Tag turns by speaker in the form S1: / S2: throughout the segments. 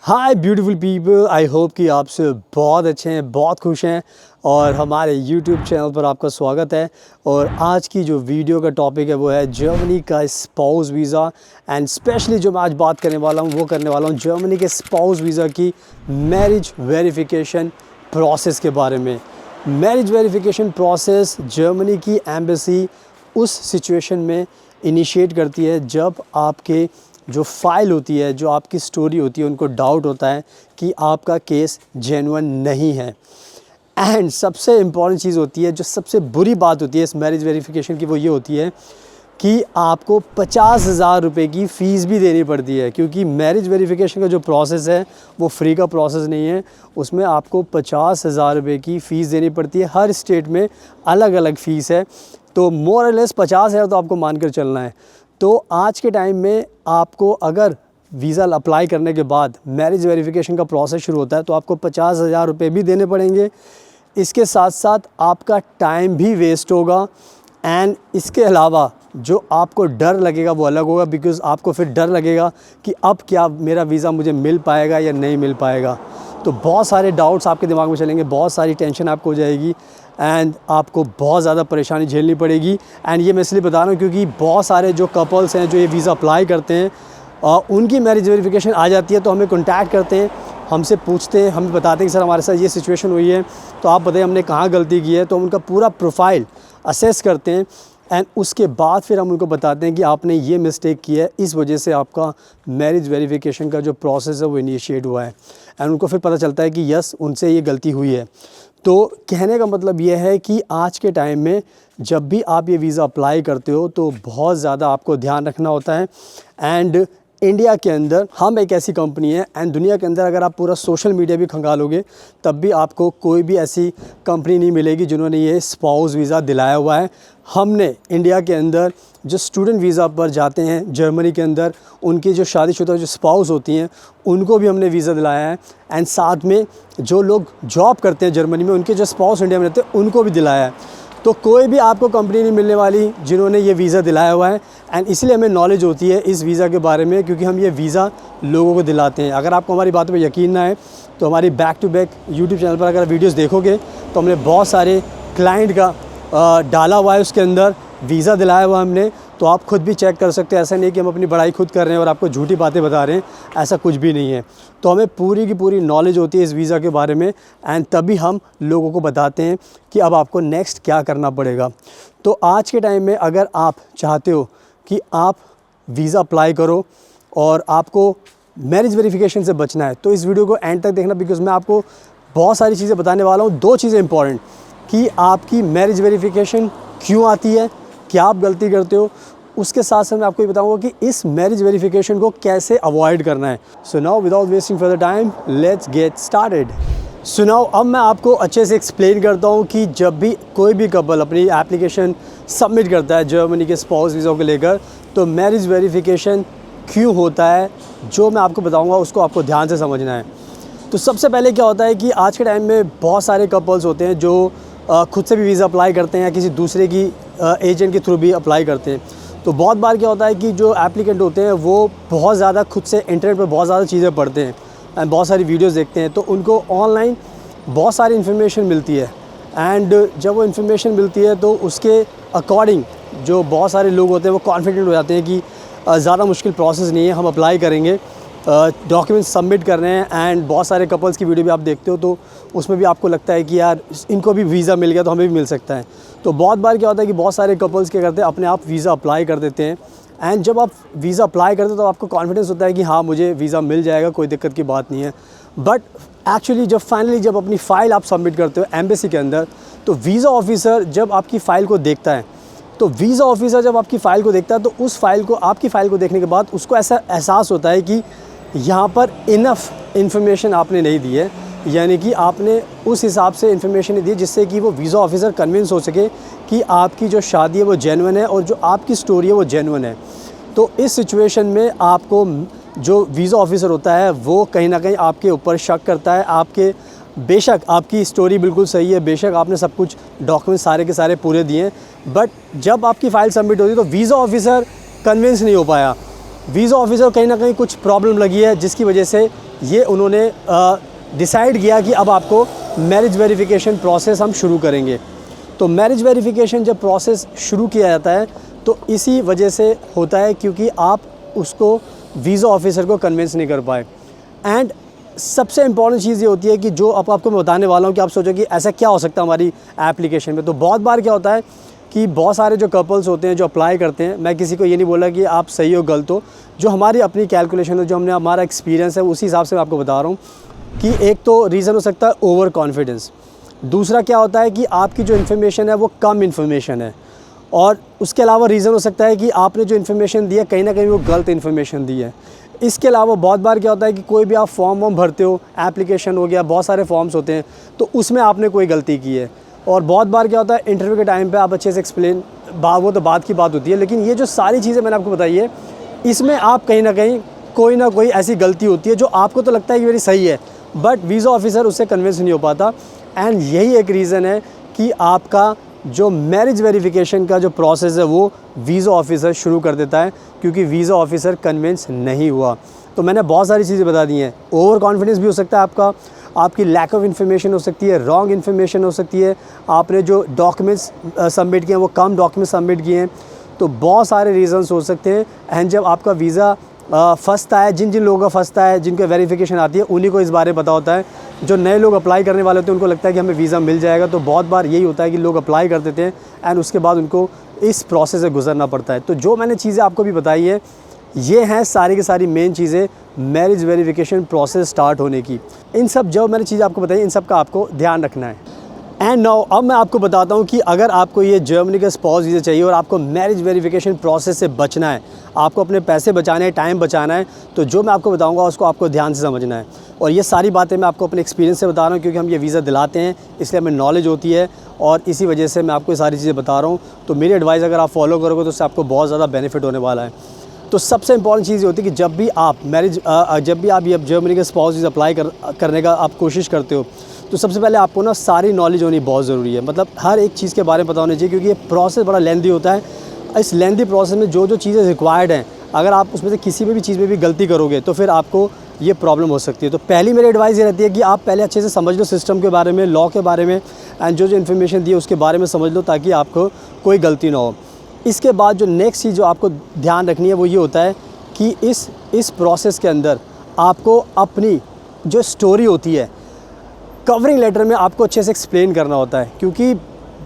S1: Hi beautiful people, I hope कि आप सब बहुत अच्छे हैं, बहुत खुश हैं और हमारे यूट्यूब चैनल पर आपका स्वागत है। और आज की जो वीडियो का टॉपिक है वो है जर्मनी का स्पाउस वीज़ा। एंड स्पेशली जो मैं आज बात करने वाला हूँ वो करने वाला हूँ जर्मनी के स्पाउस वीज़ा की मैरिज वेरिफिकेशन प्रोसेस के बारे में। मैरिज वेरिफिकेशन प्रोसेस जर्मनी की एम्बेसी उस सिचुएशन में इनिशिएट करती है जब आपके जो फ़ाइल होती है, जो आपकी स्टोरी होती है, उनको डाउट होता है कि आपका केस जेन्युइन नहीं है। एंड सबसे इम्पॉर्टेंट चीज़ होती है, जो सबसे बुरी बात होती है इस मैरिज वेरिफिकेशन की, वो ये होती है कि आपको 50,000 रुपये की फ़ीस भी देनी पड़ती है। क्योंकि मैरिज वेरिफिकेशन का जो प्रोसेस है वो फ्री का प्रोसेस नहीं है, उसमें आपको 50,000 रुपये की फ़ीस देनी पड़ती है। हर स्टेट में अलग अलग फ़ीस है, तो मोर और लेस 50,000 तो आपको मानकर चलना है। तो आज के टाइम में आपको अगर वीज़ा अप्लाई करने के बाद मैरिज वेरिफिकेशन का प्रोसेस शुरू होता है तो आपको 50,000 रुपये भी देने पड़ेंगे। इसके साथ साथ आपका टाइम भी वेस्ट होगा। एंड इसके अलावा जो आपको डर लगेगा वो अलग होगा, बिकॉज़ आपको फिर डर लगेगा कि अब क्या मेरा वीज़ा मुझे मिल पाएगा या नहीं मिल पाएगा। तो बहुत सारे डाउट्स आपके दिमाग में चलेंगे, बहुत सारी टेंशन आपको हो जाएगी एंड आपको बहुत ज़्यादा परेशानी झेलनी पड़ेगी। एंड ये मैं इसलिए बता रहा हूँ क्योंकि बहुत सारे जो कपल्स हैं जो ये वीज़ा अप्लाई करते हैं उनकी मैरिज वेरिफिकेशन आ जाती है, तो हमें कॉन्टैक्ट करते हैं, हमसे पूछते हैं, हमें बताते हैं कि सर हमारे साथ ये सिचुएशन हुई है, तो आप बताइए हमने कहाँ गलती की है। तो हम उनका पूरा प्रोफाइल असेस करते हैं एंड उसके बाद फिर हम उनको बताते हैं कि आपने ये मिस्टेक की है, इस वजह से आपका मैरिज वेरिफिकेशन का जो प्रोसेस है वो इनिशिएट हुआ है। एंड उनको फिर पता चलता है कि यस, उनसे ये गलती हुई है। तो कहने का मतलब ये है कि आज के टाइम में जब भी आप ये वीज़ा अप्लाई करते हो तो बहुत ज़्यादा आपको ध्यान रखना होता है। एंड इंडिया के अंदर हम एक ऐसी कंपनी है, एंड दुनिया के अंदर अगर आप पूरा सोशल मीडिया भी खंगालोगे तब भी आपको कोई भी ऐसी कंपनी नहीं मिलेगी जिन्होंने ये स्पाउस वीज़ा दिलाया हुआ है। हमने इंडिया के अंदर जो स्टूडेंट वीज़ा पर जाते हैं जर्मनी के अंदर, उनकी जो शादीशुदा जो स्पाउस होती हैं उनको भी हमने वीज़ा दिलाया है। एंड साथ में जो लोग जॉब करते हैं जर्मनी में, उनके जो स्पाउस इंडिया में रहते हैं उनको भी दिलाया है। तो कोई भी आपको कंपनी नहीं मिलने वाली जिन्होंने ये वीज़ा दिलाया हुआ है। एंड इसलिए हमें नॉलेज होती है इस वीज़ा के बारे में, क्योंकि हम ये वीज़ा लोगों को दिलाते हैं। अगर आपको हमारी बातों पर यकीन ना है तो हमारी back to back YouTube channel पर अगर वीडियोस देखोगे तो हमने बहुत सारे क्लाइंट का डाला हुआ है, उसके अंदर वीज़ा दिलाया हुआ हमने, तो आप खुद भी चेक कर सकते हैं। ऐसा नहीं कि हम अपनी बड़ाई खुद कर रहे हैं और आपको झूठी बातें बता रहे हैं, ऐसा कुछ भी नहीं है। तो हमें पूरी की पूरी नॉलेज होती है इस वीज़ा के बारे में, एंड तभी हम लोगों को बताते हैं कि अब आपको नेक्स्ट क्या करना पड़ेगा। तो आज के टाइम में अगर आप चाहते हो कि आप वीज़ा अप्लाई करो और आपको मैरिज वेरिफिकेशन से बचना है तो इस वीडियो को एंड तक देखना, बिकॉज़ मैं आपको बहुत सारी चीज़ें बताने वाला हूँ। दो चीज़ें इंपॉर्टेंट कि आपकी मैरिज वेरिफिकेशन क्यों आती है, क्या आप गलती करते हो, उसके साथ साथ मैं आपको ये बताऊंगा कि इस मैरिज वेरिफिकेशन को कैसे अवॉइड करना है। So now without wasting further time let's get started. So now अब मैं आपको अच्छे से एक्सप्लेन करता हूँ कि जब भी कोई भी कपल अपनी एप्लीकेशन सबमिट करता है जर्मनी के स्पाउस वीज़ा को लेकर, तो मैरिज वेरिफिकेशन क्यों होता है, जो मैं आपको बताऊँगा उसको आपको ध्यान से समझना है। तो सबसे पहले क्या होता है कि आज के टाइम में बहुत सारे कपल्स होते हैं जो खुद से भी वीज़ा अप्लाई करते हैं या किसी दूसरे की एजेंट के थ्रू भी अप्लाई करते हैं। तो बहुत बार क्या होता है कि जो एप्लीकेंट होते हैं वो बहुत ज़्यादा खुद से इंटरनेट पर बहुत ज़्यादा चीज़ें पढ़ते हैं एंड बहुत सारी वीडियोस देखते हैं, तो उनको ऑनलाइन बहुत सारी इन्फॉर्मेशन मिलती है। एंड जब वो इन्फॉर्मेशन मिलती है तो उसके अकॉर्डिंग जो बहुत सारे लोग होते हैं वो कॉन्फिडेंट हो जाते हैं कि ज़्यादा मुश्किल प्रोसेस नहीं है, हम अप्लाई करेंगे, डॉक्यूमेंट्स सबमिट कर रहे हैं। एंड बहुत सारे कपल्स की वीडियो भी आप देखते हो तो उसमें भी आपको लगता है कि यार इनको भी वीज़ा मिल गया तो हमें भी मिल सकता है। तो बहुत बार क्या होता है कि बहुत सारे कपल्स क्या करते हैं, अपने आप वीज़ा अप्लाई कर देते हैं। एंड जब आप वीज़ा अप्लाई करते हो तो आपको कॉन्फिडेंस होता है कि हाँ मुझे वीज़ा मिल जाएगा, कोई दिक्कत की बात नहीं है। बट एक्चुअली जब फाइनली जब अपनी फ़ाइल आप सबमिट करते हो एम्बेसी के अंदर, तो वीज़ा ऑफिसर जब आपकी फ़ाइल को देखता है तो वीज़ा ऑफिसर जब आपकी फ़ाइल को देखता है तो उस फाइल को, आपकी फ़ाइल को देखने के बाद उसको ऐसा एहसास होता है कि यहाँ पर इनफ इन्फॉर्मेशन आपने नहीं दी है, यानी कि आपने उस हिसाब से इन्फॉर्मेशन नहीं दी जिससे कि वो वीज़ा ऑफिसर कन्विंस हो सके कि आपकी जो शादी है वो जेन्युइन है और जो आपकी स्टोरी है वो जेन्युइन है। तो इस सिचुएशन में आपको जो वीज़ा ऑफिसर होता है वो कहीं ना कहीं आपके ऊपर शक करता है। आपके, बेशक आपकी स्टोरी बिल्कुल सही है, बेशक आपने सब कुछ डॉक्यूमेंट सारे के सारे पूरे दिए हैं, बट जब आपकी फ़ाइल सबमिट होती है तो वीज़ा ऑफिसर कन्विंस नहीं हो पाया। वीज़ा ऑफिसर कहीं ना कहीं कुछ प्रॉब्लम लगी है जिसकी वजह से ये उन्होंने डिसाइड किया कि अब आपको मैरिज वेरिफिकेशन प्रोसेस हम शुरू करेंगे। तो मैरिज वेरिफिकेशन जब प्रोसेस शुरू किया जाता है तो इसी वजह से होता है क्योंकि आप उसको वीज़ा ऑफिसर को कन्विंस नहीं कर पाए। एंड सबसे इम्पॉर्टेंट चीज़ ये होती है कि जो आपको मैं बताने वाला हूँ कि आप सोचो कि ऐसा क्या हो सकता है हमारी एप्लीकेशन में। तो बहुत बार क्या होता है कि बहुत सारे जो कपल्स होते हैं जो अप्लाई करते हैं, मैं किसी को ये नहीं बोला कि आप सही हो गलत हो, जो हमारी अपनी कैलकुलेशन है, जो हमने हमारा एक्सपीरियंस है उसी हिसाब से मैं आपको बता रहा हूँ कि एक तो रीज़न हो सकता है ओवर कॉन्फिडेंस, दूसरा क्या होता है कि आपकी जो इन्फॉर्मेशन है वो कम इन्फॉर्मेशन है, और उसके अलावा रीज़न हो सकता है कि आपने जो इन्फॉर्मेशन दी है कहीं ना कहीं वो गलत इन्फॉर्मेशन दी है। इसके अलावा बहुत बार क्या होता है कि कोई भी आप फॉर्म वॉर्म भरते हो, एप्लीकेशन हो गया, बहुत सारे फॉर्म्स होते हैं, तो उसमें आपने कोई गलती की है। और बहुत बार क्या होता है इंटरव्यू के टाइम पे आप अच्छे से एक्सप्लेन, वो तो बात की बात होती है, लेकिन ये जो सारी चीज़ें मैंने आपको बताई है इसमें आप कहीं ना कोई ऐसी गलती होती है जो आपको तो लगता है कि मेरी सही है, बट वीज़ा ऑफिसर उससे कन्विंस नहीं हो पाता। एंड यही एक रीज़न है कि आपका जो मैरिज वेरिफिकेशन का जो प्रोसेस है वो वीज़ा ऑफिसर शुरू कर देता है, क्योंकि वीज़ा ऑफिसर कन्विंस नहीं हुआ। तो मैंने बहुत सारी चीज़ें बता दी हैं। ओवर कॉन्फिडेंस भी हो सकता है आपका, आपकी लैक ऑफ इन्फॉर्मेशन हो सकती है, रॉन्ग इन्फॉर्मेशन हो सकती है, आपने जो डॉक्यूमेंट्स सबमिट किए हैं वो कम डॉक्यूमेंट्स सबमिट किए हैं, तो बहुत सारे रीज़न्स हो सकते हैं। एंड जब आपका वीज़ा फंसता है, जिन लोगों का फंसता है, जिनका वेरिफिकेशन आती है, उन्हीं को इस बारे में पता होता है। जो नए लोग अप्लाई करने वाले होते हैं उनको लगता है कि हमें वीज़ा मिल जाएगा, तो बहुत बार यही होता है कि लोग अप्लाई कर देते हैं एंड उसके बाद उनको इस प्रोसेस से गुजरना पड़ता है। तो जो मैंने चीज़ें आपको भी बताई है ये हैं सारी की सारी मेन चीज़ें मैरिज वेरिफिकेशन प्रोसेस स्टार्ट होने की। इन सब जो मैंने चीज़ें आपको बताई इन सब का आपको ध्यान रखना है। एंड नाउ अब मैं आपको बताता हूँ कि अगर आपको ये जर्मनी का स्पाउस वीज़ा चाहिए और आपको मैरिज वेरिफिकेशन प्रोसेस से बचना है, आपको अपने पैसे बचाने हैं, टाइम बचाना है, तो जो मैं आपको बताऊँगा उसको आपको ध्यान से समझना है। और ये सारी बातें मैं आपको अपने एक्सपीरियंस से बता रहा हूँ, क्योंकि हम ये वीज़ा दिलाते हैं इसलिए हमें नॉलेज होती है और इसी वजह से मैं आपको ये सारी चीज़ें बता रहा हूँ। तो मेरी एडवाइस अगर आप फॉलो करोगे तो उससे आपको बहुत ज़्यादा बेनिफिट होने वाला है। तो सबसे इंपॉर्टेंट चीज़ ये होती है कि जब भी आप ये जर्मनी का स्पाउस वीज़ा अप्लाई करने का आप कोशिश करते हो, तो सबसे पहले आपको ना सारी नॉलेज होनी बहुत ज़रूरी है। मतलब हर एक चीज़ के बारे में पता होना चाहिए, क्योंकि ये प्रोसेस बड़ा लेंदी होता है। इस लेंदी प्रोसेस में जो चीज़ें रिक्वायर्ड हैं, अगर आप उसमें से किसी भी चीज़ में भी गलती करोगे तो फिर आपको ये प्रॉब्लम हो सकती है। तो पहली मेरी एडवाइस ये रहती है कि आप पहले अच्छे से समझ लो सिस्टम के बारे में, लॉ के बारे में, एंड जो इन्फॉर्मेशन दी है उसके बारे में समझ लो, ताकि आपको कोई गलती ना हो। इसके बाद जो नेक्स्ट चीज़ जो आपको ध्यान रखनी है वो ये होता है कि इस प्रोसेस के अंदर आपको अपनी जो स्टोरी होती है कवरिंग लेटर में आपको अच्छे से एक्सप्लेन करना होता है। क्योंकि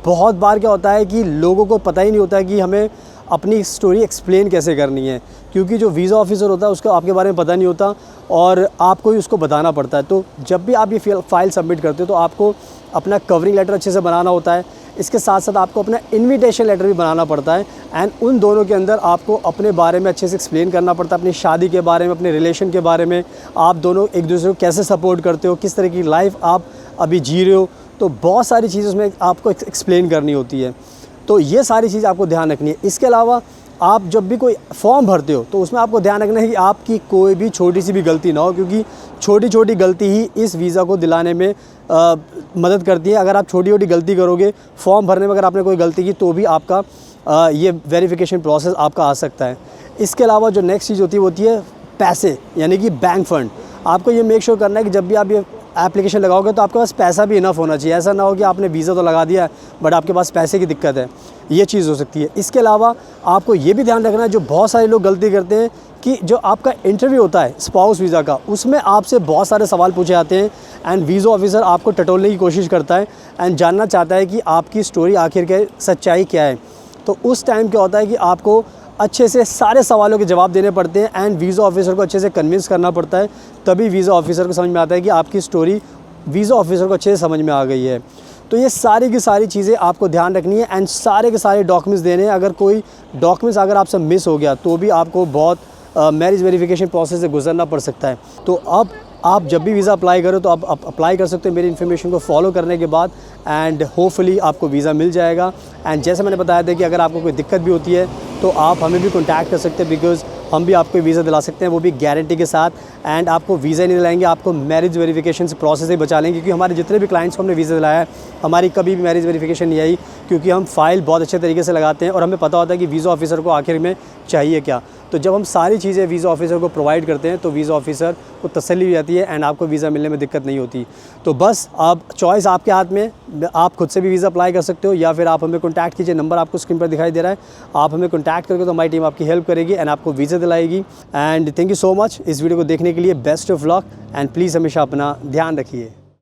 S1: बहुत बार क्या होता है कि लोगों को पता ही नहीं होता है कि हमें अपनी स्टोरी एक्सप्लेन कैसे करनी है, क्योंकि जो वीज़ा ऑफिसर होता है उसको आपके बारे में पता नहीं होता और आपको ही उसको बताना पड़ता है। तो जब भी आप ये फाइल सबमिट करते हो तो आपको अपना कवरिंग लेटर अच्छे से बनाना होता है। इसके साथ साथ आपको अपना इन्विटेशन लेटर भी बनाना पड़ता है, एंड उन दोनों के अंदर आपको अपने बारे में अच्छे से एक्सप्लेन करना पड़ता है, अपनी शादी के बारे में, अपने रिलेशन के बारे में, आप दोनों एक दूसरे को कैसे सपोर्ट करते हो, किस तरह की लाइफ आप अभी जी रहे हो। तो बहुत सारी चीज़ें उसमें आपको एक्सप्लेन करनी होती है। तो ये सारी चीज़ आपको ध्यान रखनी है। इसके अलावा आप जब भी कोई फॉर्म भरते हो तो उसमें आपको ध्यान रखना है कि आपकी कोई भी छोटी सी भी गलती ना हो, क्योंकि छोटी छोटी गलती ही इस वीज़ा को दिलाने में मदद करती है। अगर आप छोटी छोटी गलती करोगे फॉर्म भरने में, अगर आपने कोई गलती की तो भी आपका ये वेरिफिकेशन प्रोसेस आपका आ सकता है। इसके अलावा जो नेक्स्ट चीज़ होती है पैसे, यानी कि बैंक फ़ंड। आपको ये मेक श्योर करना है कि जब भी आप ये एप्लीकेशन लगाओगे तो आपके पास पैसा भी इनफ होना चाहिए। ऐसा ना हो कि आपने वीज़ा तो लगा दिया बट आपके पास पैसे की दिक्कत है, ये चीज़ हो सकती है। इसके अलावा आपको ये भी ध्यान रखना है, जो बहुत सारे लोग गलती करते हैं कि जो आपका इंटरव्यू होता है स्पाउस वीज़ा का, उसमें आपसे बहुत सारे सवाल पूछे जाते हैं एंड वीज़ा ऑफिसर आपको टटोलने की कोशिश करता है एंड जानना चाहता है कि आपकी स्टोरी आखिर के सच्चाई क्या है। तो उस टाइम क्या होता है कि आपको अच्छे से सारे सवालों के जवाब देने पड़ते हैं एंड वीज़ा ऑफिसर को अच्छे से कन्विंस करना पड़ता है, तभी वीज़ा ऑफिसर को समझ में आता है कि आपकी स्टोरी वीज़ा ऑफिसर को अच्छे से समझ में आ गई है। तो ये सारी की सारी चीज़ें आपको ध्यान रखनी है एंड सारे के सारे डॉक्यूमेंट्स देने हैं। अगर कोई डॉक्यूमेंट्स अगर आपसे मिस हो गया तो भी आपको बहुत मैरिज वेरिफिकेशन प्रोसेस से गुजरना पड़ सकता है। तो अब आप जब भी वीज़ा अप्लाई करो तो आप अप्लाई कर सकते हो मेरी इन्फॉर्मेशन को फॉलो करने के बाद एंड होपफुली आपको वीज़ा मिल जाएगा। एंड जैसे मैंने बताया था कि अगर आपको कोई दिक्कत भी होती है तो आप हमें भी कॉन्टैक्ट कर सकते हैं, बिकॉज़ हम भी आपको वीज़ा दिला सकते हैं, वो भी गारंटी के साथ। एंड आपको वीज़ा नहीं दिलाएंगे, आपको मैरिज वेरिफिकेशन से प्रोसेस से बचा लेंगे, क्योंकि हमारे जितने भी क्लाइंट्स को हमने वीज़ा दिलाया है हमारी कभी भी मैरिज वेरिफिकेशन नहीं आई, क्योंकि हम फ़ाइल बहुत अच्छे तरीके से लगाते हैं और हमें पता होता है कि वीज़ा ऑफिसर को आखिर में चाहिए क्या। तो जब हम सारी चीज़ें वीज़ा ऑफिसर को प्रोवाइड करते हैं तो वीज़ा ऑफिसर को तसल्ली हो जाती है एंड आपको वीज़ा मिलने में दिक्कत नहीं होती। तो बस अब चॉइस आपके हाथ में, आप खुद से भी वीज़ा अप्लाई कर सकते हो या फिर आप हमें कॉन्टैक्ट कीजिए, नंबर आपको स्क्रीन पर दिखाई दे रहा है, आप हमें कॉन्टैक्ट करके तो हमारी टीम आपकी हेल्प करेगी एंड आपको वीज़ा दिलाएगी। And thank you so much इस वीडियो को देखने के लिए। Best of luck and please हमेशा अपना ध्यान रखिए।